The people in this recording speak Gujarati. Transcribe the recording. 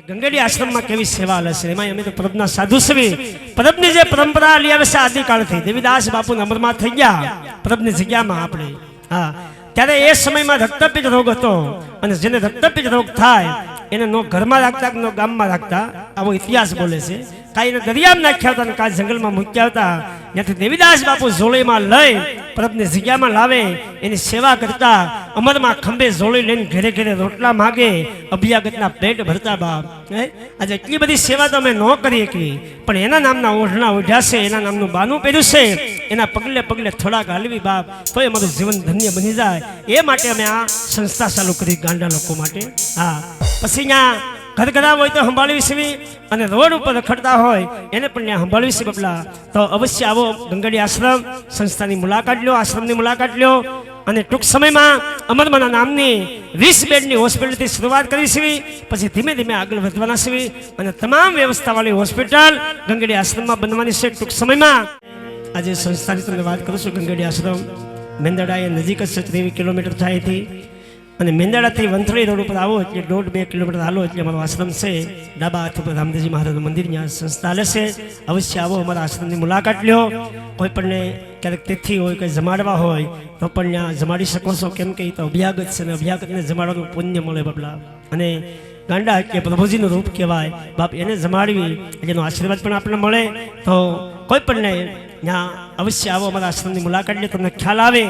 ગંગેડી આશ્રમમાં કેવી સેવા હશે, એમાં અમે તો પરબના સાધુ છીએ. પરબની જે પરંપરા લઈ આવે છે આદિકાળથી, દેવીદાસ બાપુ અમરમાં થઈ ગયા પરબની જગ્યામાં આપણે. હા, ત્યારે એ સમયમાં રક્તપિત રોગ હતો, અને જેને રક્તપિત રોગ થાય એને નો ઘરમાં રાખતા નો ગામમાં રાખતા, આવો ઇતિહાસ બોલે છે. કાંઈ એને દરિયામાં નાખ્યા હતા, કાંઈ જંગલમાં મૂક્યા હતા. ત્યાંથી દેવીદાસ બાપુ ઝોળીમાં લઈ પરબની જગ્યામાં લાવે, એની સેવા કરતા, અમરમાં ખંભે ઝોળી લઈને ઘરે ઘરે રોટલા માગે, અભિયાગતના પેટ ભરતા બાપ. આજે એટલી બધી સેવા તો અમે ન કરી શકીએ, પણ એના નામના ઓઢણા ઓઢ્યા છે, એના નામનું બાનું પહેર્યું છે, એના પગલે પગલે થોડાક હાલવી બાપ, તો અમારું જીવન ધન્ય બની જાય. એ માટે અમે આ સંસ્થા ચાલુ કરી ગાંડા લોકો માટે. હા, પછી અહીંયા ઘરઘરા હોય તો સંભાળવી છે, અને રોડ ઉપર રખડતા હોય એને પણ ત્યાં સંભાળવી છે બબલા. તો અવશ્ય આવો ગંગેડી આશ્રમ સંસ્થાની મુલાકાત લ્યો, આશ્રમની મુલાકાત લ્યો. અને ટૂંક સમયમાં અમરમાના નામની 20 બેડની હોસ્પિટલથી શરૂઆત કરી છે, પછી ધીમે ધીમે આગળ વધવાના છે, અને તમામ વ્યવસ્થાવાળી હોસ્પિટલ ગંગેડી આશ્રમમાં બનવાની છે ટૂંક સમયમાં. આજે સંસ્થાની તમને વાત કરું છું. ગંગેડી આશ્રમ મેંદરડા એ નજીક જ છે, 23 કિલોમીટર થાય હતી. અને મેંદરડાથી વંથળી રોડ ઉપર આવો એટલે 1.5-2 કિલોમીટર હાલો એટલે અમારો આશ્રમ છે. ડાબા હાથ ઉપર રામદેવજી મહારાજનું મંદિર, ત્યાં સંસ્થા હાલે છે. અવશ્ય આવો, અમારા આશ્રમની મુલાકાત લ્યો. કોઈ પણને ક્યારેક તિથિ હોય, કંઈ જમાડવા હોય તો પણ ત્યાં જમાડી શકો છો, કેમ કે એ તો અભ્યાગત છે, ને અભ્યાગતને જમાડવાનું પુણ્ય મળે બબલા. અને ગાંડા કે પ્રભુજીનું રૂપ કહેવાય બાપ, એને જમાડવી એનો આશીર્વાદ પણ આપણને મળે. તો કોઈ પણને ત્યાં અવશ્ય આવો, અમારા આશ્રમની મુલાકાત લે, તમને ખ્યાલ આવે.